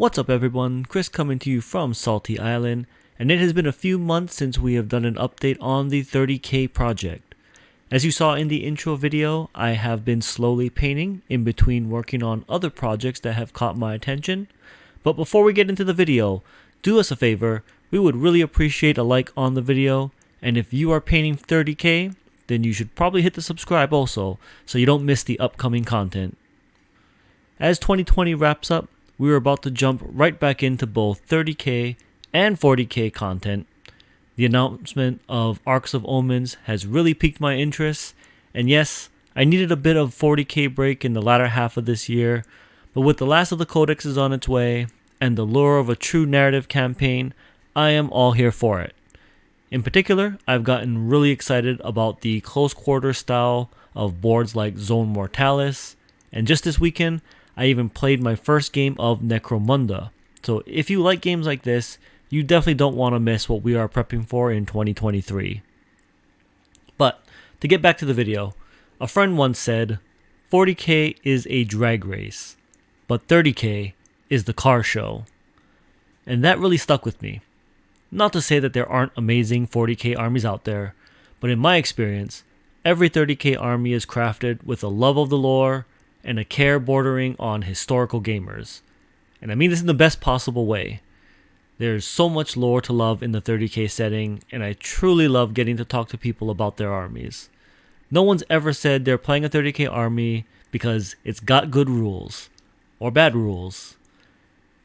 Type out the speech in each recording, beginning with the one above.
What's up everyone, Chris coming to you from Salty Island, and it has been a few months since we have done an update on the 30k project. As you saw in the intro video, I have been slowly painting in between working on other projects that have caught my attention. But before we get into the video, do us a favor, we would really appreciate a like on the video, and if you are painting 30k, then you should probably hit the subscribe also, so you don't miss the upcoming content. As 2020 wraps up, we are about to jump right back into both 30k and 40k content. The announcement of Arcs of Omens has really piqued my interest, and yes, I needed a bit of 40k break in the latter half of this year, but with the last of the codexes on its way, and the lure of a true narrative campaign, I am all here for it. In particular, I've gotten really excited about the close quarter style of boards like Zone Mortalis, and just this weekend, I even played my first game of Necromunda. So if you like games like this, you definitely don't want to miss what we are prepping for in 2023. But to get back to the video, a friend once said, 40k is a drag race, but 30k is the car show. And that really stuck with me. Not to say that there aren't amazing 40k armies out there, but in my experience, every 30k army is crafted with a love of the lore and a care bordering on historical gamers. And I mean this in the best possible way. There's so much lore to love in the 30k setting, and I truly love getting to talk to people about their armies. No one's ever said they're playing a 30k army because it's got good rules, or bad rules.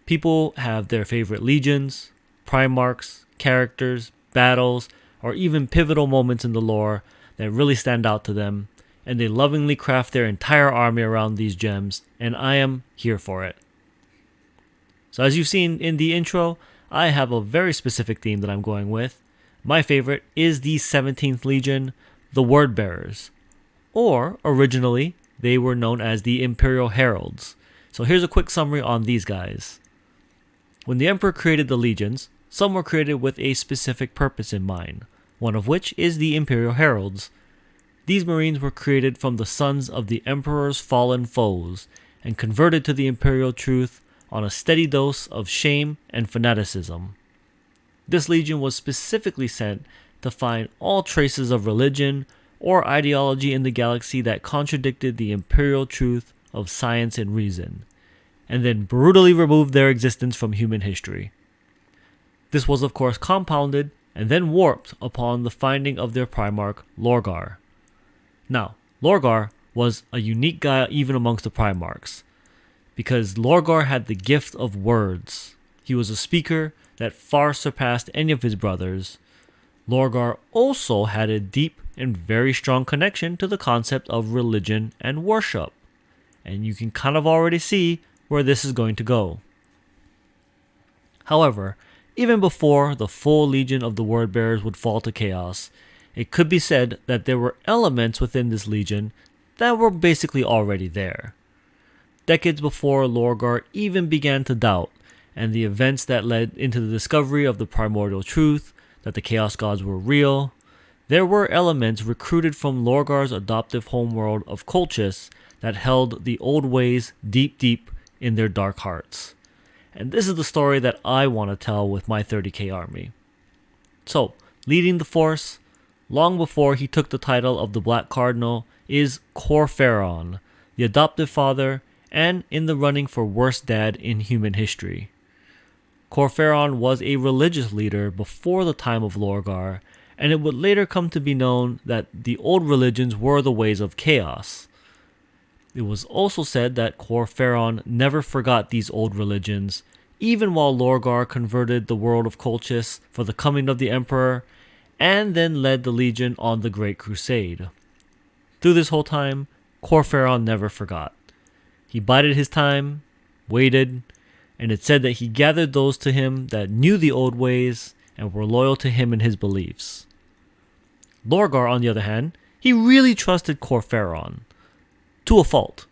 People have their favorite legions, primarchs, characters, battles, or even pivotal moments in the lore that really stand out to them, and they lovingly craft their entire army around these gems, and I am here for it. So as you've seen in the intro, I have a very specific theme that I'm going with. My favorite is the 17th Legion, the Word Bearers, or originally they were known as the Imperial Heralds. So here's a quick summary on these guys. When the Emperor created the legions, some were created with a specific purpose in mind, one of which is the Imperial Heralds. These Marines were created from the sons of the Emperor's fallen foes and converted to the Imperial truth on a steady dose of shame and fanaticism. This legion was specifically sent to find all traces of religion or ideology in the galaxy that contradicted the Imperial truth of science and reason, and then brutally remove their existence from human history. This was of course compounded and then warped upon the finding of their Primarch, Lorgar. Now, Lorgar was a unique guy even amongst the Primarchs, because Lorgar had the gift of words. He was a speaker that far surpassed any of his brothers. Lorgar also had a deep and very strong connection to the concept of religion and worship, and you can kind of already see where this is going to go. However, even before the full legion of the Word Bearers would fall to chaos, it could be said that there were elements within this legion that were basically already there. Decades before Lorgar even began to doubt, and the events that led into the discovery of the primordial truth, that the Chaos Gods were real, there were elements recruited from Lorgar's adoptive homeworld of Colchis that held the old ways deep in their dark hearts. And this is the story that I want to tell with my 30k army. So, leading the force, long before he took the title of the Black Cardinal, is Kor Phaeron, the adoptive father and in the running for worst dad in human history. Kor Phaeron was a religious leader before the time of Lorgar, and it would later come to be known that the old religions were the ways of chaos. It was also said that Kor Phaeron never forgot these old religions, even while Lorgar converted the world of Colchis for the coming of the Emperor, and then led the Legion on the Great Crusade. Through this whole time, Kor Phaeron never forgot. He bided his time, waited, and it said that he gathered those to him that knew the old ways and were loyal to him and his beliefs. Lorgar, on the other hand, he really trusted Kor Phaeron. To a fault.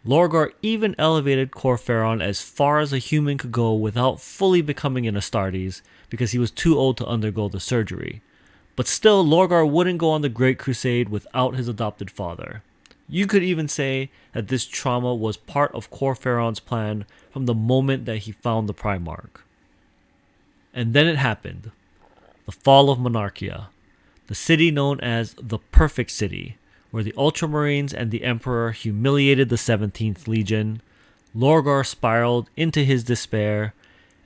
Lorgar even elevated Kor Phaeron as far as a human could go without fully becoming an Astartes because he was too old to undergo the surgery. But still, Lorgar wouldn't go on the Great Crusade without his adopted father. You could even say that this trauma was part of Kor Phaeron's plan from the moment that he found the Primarch. And then it happened. The fall of Monarchia. The city known as the Perfect City, where the Ultramarines and the Emperor humiliated the 17th Legion. Lorgar spiraled into his despair,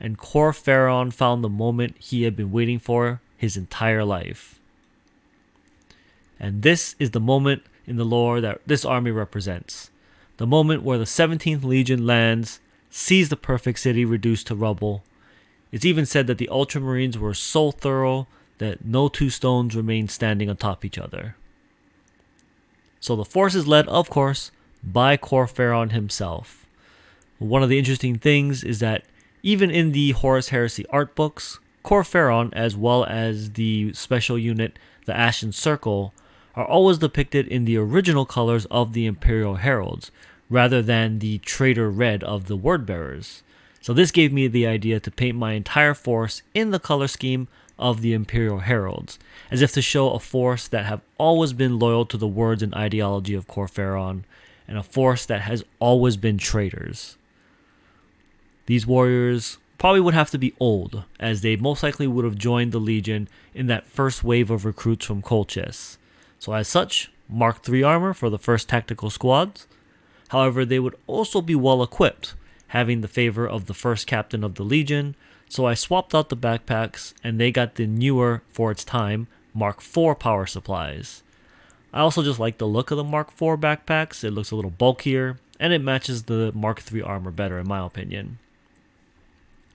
and Kor Phaeron found the moment he had been waiting for his entire life. And this is the moment in the lore that this army represents. The moment where the 17th Legion lands, sees the Perfect City reduced to rubble. It's even said that the Ultramarines were so thorough that no two stones remained standing atop each other. So the force is led, of course, by Kor Phaeron himself. One of the interesting things is that even in the Horus Heresy art books, Kor Phaeron, as well as the special unit, the Ashen Circle, are always depicted in the original colors of the Imperial Heralds, rather than the traitor red of the Wordbearers. So this gave me the idea to paint my entire force in the color scheme of the Imperial Heralds, as if to show a force that have always been loyal to the words and ideology of Kor Phaeron, and a force that has always been traitors. These warriors probably would have to be old, as they most likely would have joined the Legion in that first wave of recruits from Colchis. So as such, Mark III armor for the first tactical squads. However, they would also be well equipped, having the favor of the first captain of the Legion, so I swapped out the backpacks and they got the newer, for its time, Mark IV power supplies. I also just like the look of the Mark IV backpacks. It looks a little bulkier and it matches the Mark III armor better in my opinion.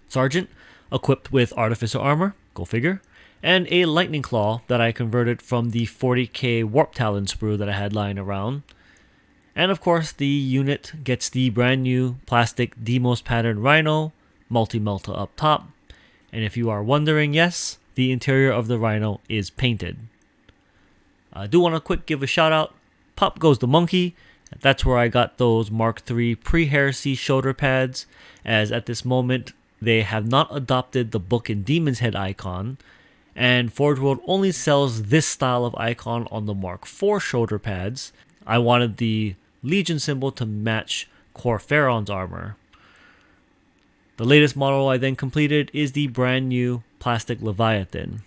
Sargent, equipped with Artificer armor, go figure, and a Lightning Claw that I converted from the 40k Warp Talon sprue that I had lying around. And of course, the unit gets the brand new plastic Demos pattern Rhino, multi-Melta up top. And if you are wondering, yes, the interior of the Rhino is painted. I do want to quick give a shout out. Pop goes the monkey. That's where I got those Mark III pre-Heresy shoulder pads, as at this moment they have not adopted the Book and Demon's Head icon, and Forge World only sells this style of icon on the Mark IV shoulder pads. I wanted the Legion symbol to match Kor Phaeron's armor. The latest model I then completed is the brand new plastic Leviathan.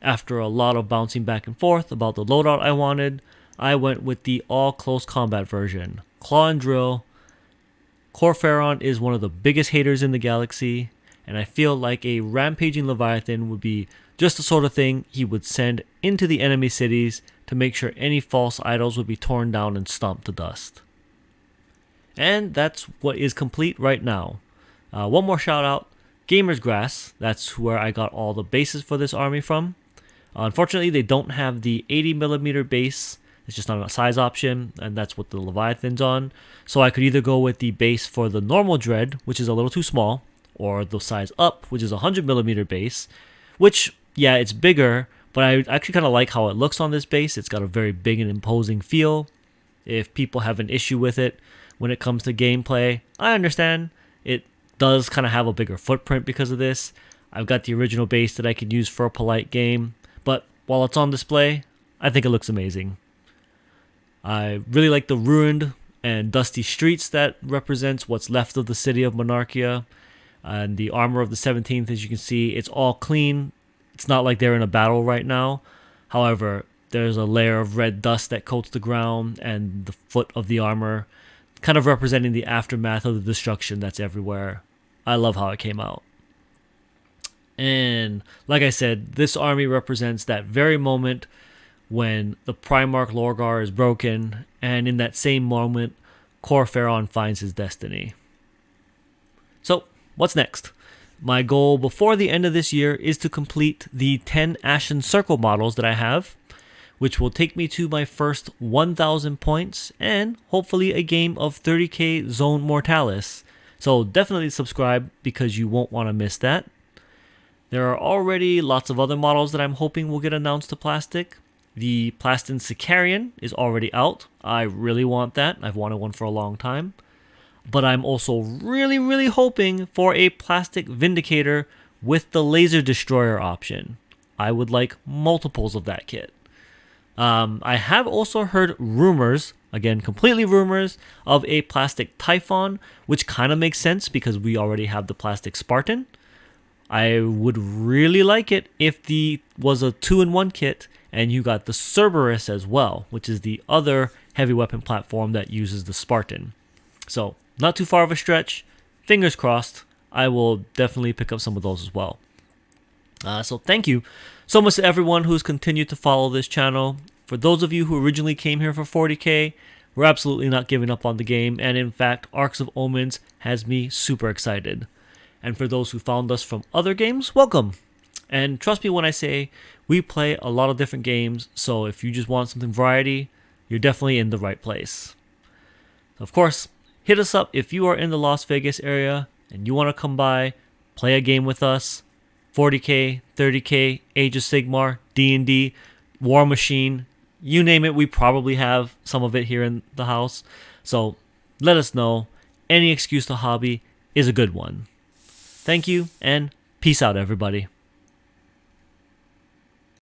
After a lot of bouncing back and forth about the loadout I wanted, I went with the all close combat version. Claw and drill. Kor Phaeron is one of the biggest haters in the galaxy, and I feel like a rampaging Leviathan would be just the sort of thing he would send into the enemy cities to make sure any false idols would be torn down and stomped to dust. And that's what is complete right now. One more shout out, Gamer's Grass. That's where I got all the bases for this army from. Unfortunately, they don't have the 80mm base. It's just not a size option, and that's what the Leviathan's on. So I could either go with the base for the normal Dread, which is a little too small, or the size up, which is a 100mm base, which, yeah, it's bigger, but I actually kind of like how it looks on this base. It's got a very big and imposing feel. If people have an issue with it when it comes to gameplay, I understand. It does kind of have a bigger footprint because of this. I've got the original base that I could use for a polite game, but while it's on display, I think it looks amazing. I really like the ruined and dusty streets that represents what's left of the city of Monarchia. And the armor of the 17th, as you can see, it's all clean. It's not like they're in a battle right now. However, there's a layer of red dust that coats the ground and the foot of the armor, kind of representing the aftermath of the destruction that's everywhere. I love how it came out. And like I said, this army represents that very moment when the Primarch Lorgar is broken, and in that same moment, Kor Phaeron finds his destiny. So, what's next? My goal before the end of this year is to complete the 10 Ashen Circle models that I have, which will take me to my first 1,000 points and hopefully a game of 30k Zone Mortalis. So definitely subscribe because you won't want to miss that. There are already lots of other models that I'm hoping will get announced to plastic. The Plastin Sicarian is already out. I really want that. I've wanted one for a long time. But I'm also really hoping for a plastic Vindicator with the Laser Destroyer option. I would like multiples of that kit. I have also heard rumors again, completely rumors, of a plastic Typhon, which kind of makes sense because we already have the plastic Spartan. I would really like it if the was a 2-in-1 kit and you got the Cerberus as well, which is the other heavy weapon platform that uses the Spartan. So, not too far of a stretch. Fingers crossed. I will definitely pick up some of those as well. So thank you so much to everyone who's continued to follow this channel. For those of you who originally came here for 40k, we're absolutely not giving up on the game, and in fact, Arcs of Omens has me super excited. And for those who found us from other games, welcome. And trust me when I say we play a lot of different games, so if you just want something variety, you're definitely in the right place. Of course, hit us up if you are in the Las Vegas area and you want to come by, play a game with us. 40k, 30k, Age of Sigmar, D&D, War Machine, you name it, we probably have some of it here in the house. So let us know. Any excuse to hobby is a good one. Thank you, and peace out, everybody.